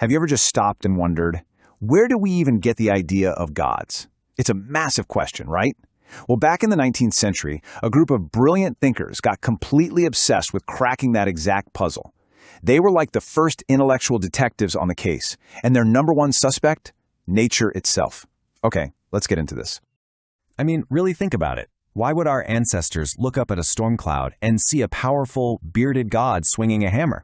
Have you ever just stopped and wondered, where do we even get the idea of gods? It's a massive question, right? Well, back in the 19th century, a group of brilliant thinkers got completely obsessed with cracking that exact puzzle. They were like the first intellectual detectives on the case, and their number one suspect? Nature itself. Okay, let's get into this. I mean, really think about it. Why would our ancestors look up at a storm cloud and see a powerful, bearded god swinging a hammer?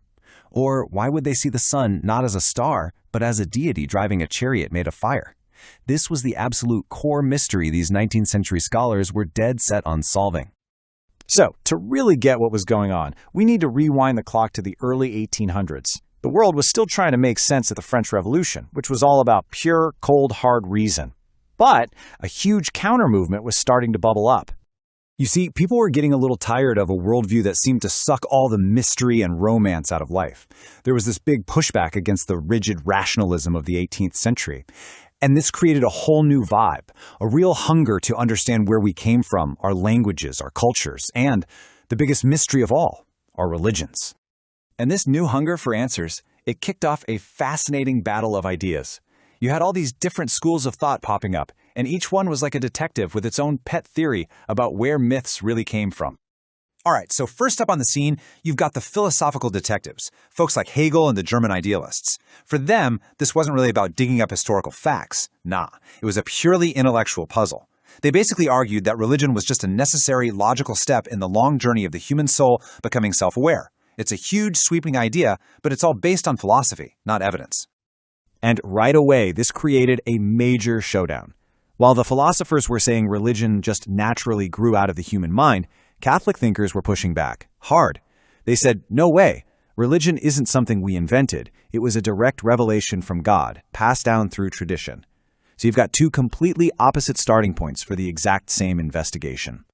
Or why would they see the sun not as a star, but as a deity driving a chariot made of fire? This was the absolute core mystery these 19th century scholars were dead set on solving. So, to really get what was going on, we need to rewind the clock to the early 1800s. The world was still trying to make sense of the French Revolution, which was all about pure, cold, hard reason. But a huge counter-movement was starting to bubble up. You see, people were getting a little tired of a worldview that seemed to suck all the mystery and romance out of life. There was this big pushback against the rigid rationalism of the 18th century. And this created a whole new vibe, a real hunger to understand where we came from, our languages, our cultures, and the biggest mystery of all, our religions. And this new hunger for answers, it kicked off a fascinating battle of ideas. You had all these different schools of thought popping up, and each one was like a detective with its own pet theory about where myths really came from. All right, so first up on the scene, you've got the philosophical detectives, folks like Hegel and the German idealists. For them, this wasn't really about digging up historical facts. Nah, it was a purely intellectual puzzle. They basically argued that religion was just a necessary, logical step in the long journey of the human soul becoming self-aware. It's a huge, sweeping idea, but it's all based on philosophy, not evidence. And right away, this created a major showdown. While the philosophers were saying religion just naturally grew out of the human mind, Catholic thinkers were pushing back, hard. They said, no way, religion isn't something we invented. It was a direct revelation from God, passed down through tradition. So you've got two completely opposite starting points for the exact same investigation.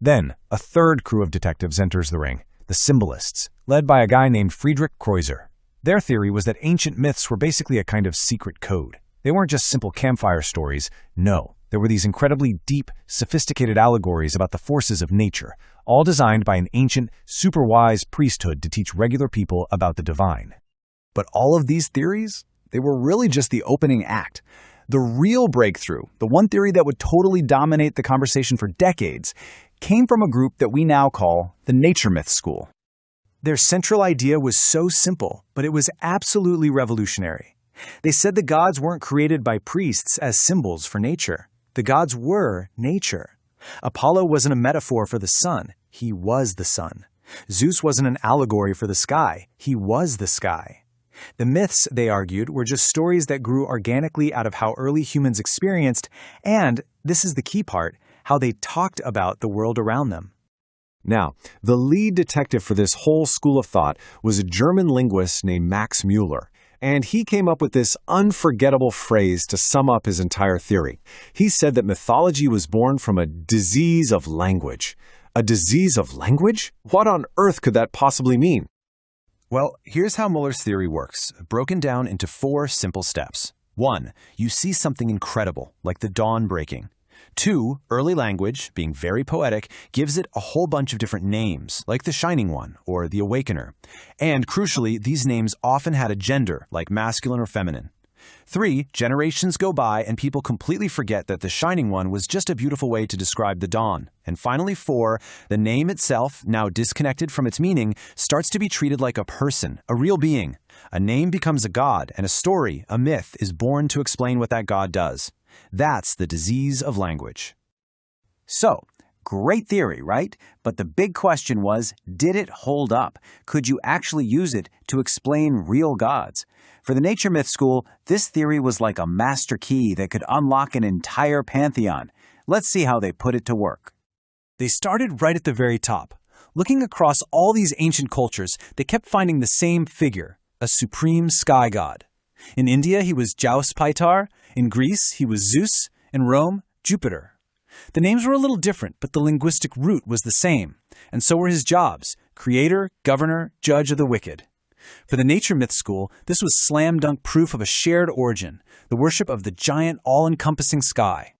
Then, a third crew of detectives enters the ring, the symbolists, led by a guy named Friedrich Kreuzer. Their theory was that ancient myths were basically a kind of secret code. They weren't just simple campfire stories. No, there were these incredibly deep, sophisticated allegories about the forces of nature, all designed by an ancient, super-wise priesthood to teach regular people about the divine. But all of these theories, they were really just the opening act. The real breakthrough, the one theory that would totally dominate the conversation for decades, came from a group that we now call the nature myth school. Their central idea was so simple, but it was absolutely revolutionary. They said the gods weren't created by priests as symbols for nature. The gods were nature. Apollo wasn't a metaphor for the sun. He was the sun. Zeus wasn't an allegory for the sky. He was the sky. The myths, they argued, were just stories that grew organically out of how early humans experienced, and, this is the key part, how they talked about the world around them. Now, the lead detective for this whole school of thought was a German linguist named Max Müller. And he came up with this unforgettable phrase to sum up his entire theory. He said that mythology was born from a disease of language. A disease of language? What on earth could that possibly mean? Well, here's how Müller's theory works, broken down into 4 simple steps. 1. You see something incredible, like the dawn breaking. 2. Early language, being very poetic, gives it a whole bunch of different names, like the Shining One or the Awakener. And crucially, these names often had a gender, like masculine or feminine. 3. Generations go by and people completely forget that the Shining One was just a beautiful way to describe the dawn. And finally, 4. The name itself, now disconnected from its meaning, starts to be treated like a person, a real being. A name becomes a god, and a story, a myth, is born to explain what that god does. That's the disease of language. So, great theory, right? But the big question was, did it hold up? Could you actually use it to explain real gods? For the nature myth school, this theory was like a master key that could unlock an entire pantheon. Let's see how they put it to work. They started right at the very top. Looking across all these ancient cultures, they kept finding the same figure, a supreme sky god. In India, he was Jaus Paitar. In Greece, he was Zeus. In Rome, Jupiter. The names were a little different, but the linguistic root was the same. And so were his jobs: creator, governor, judge of the wicked. For the nature myth school, this was slam-dunk proof of a shared origin, the worship of the giant, all-encompassing sky.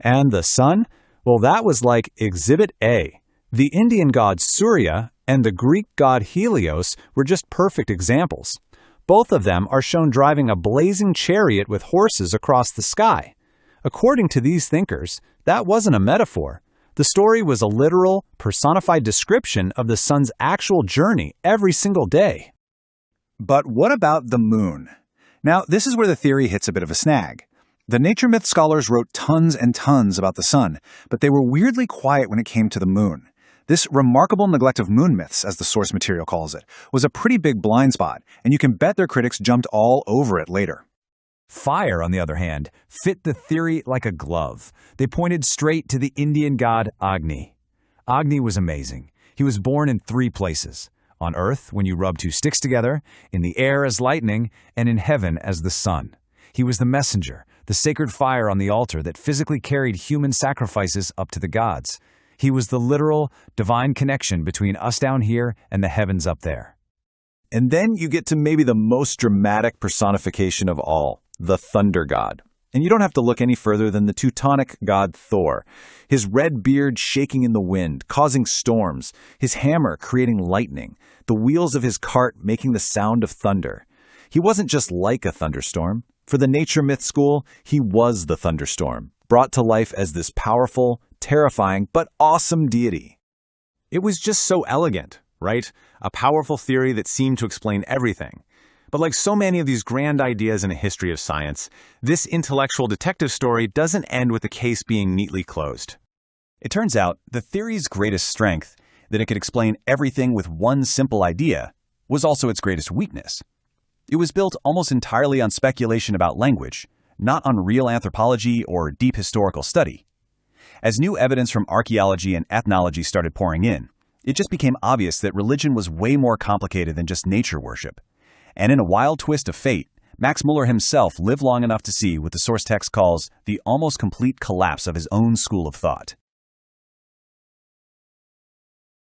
And the sun? Well, that was like Exhibit A. The Indian god Surya and the Greek god Helios were just perfect examples. Both of them are shown driving a blazing chariot with horses across the sky. According to these thinkers, that wasn't a metaphor. The story was a literal, personified description of the sun's actual journey every single day. But what about the moon? Now, this is where the theory hits a bit of a snag. The nature myth scholars wrote tons and tons about the sun, but they were weirdly quiet when it came to the moon. This remarkable neglect of moon myths, as the source material calls it, was a pretty big blind spot, and you can bet their critics jumped all over it later. Fire, on the other hand, fit the theory like a glove. They pointed straight to the Indian god Agni. Agni was amazing. He was born in 3 places: on earth, when you rub 2 sticks together, in the air as lightning, and in heaven as the sun. He was the messenger, the sacred fire on the altar that physically carried human sacrifices up to the gods. He was the literal, divine connection between us down here and the heavens up there. And then you get to maybe the most dramatic personification of all, the thunder god. And you don't have to look any further than the Teutonic god Thor. His red beard shaking in the wind, causing storms, his hammer creating lightning, the wheels of his cart making the sound of thunder. He wasn't just like a thunderstorm. For the nature myth school, he was the thunderstorm, brought to life as this powerful, terrifying, but awesome deity. It was just so elegant, right? A powerful theory that seemed to explain everything. But like so many of these grand ideas in a history of science, this intellectual detective story doesn't end with the case being neatly closed. It turns out the theory's greatest strength, that it could explain everything with one simple idea, was also its greatest weakness. It was built almost entirely on speculation about language, not on real anthropology or deep historical study. As new evidence from archaeology and ethnology started pouring in, it just became obvious that religion was way more complicated than just nature worship. And in a wild twist of fate, Max Müller himself lived long enough to see what the source text calls the almost complete collapse of his own school of thought.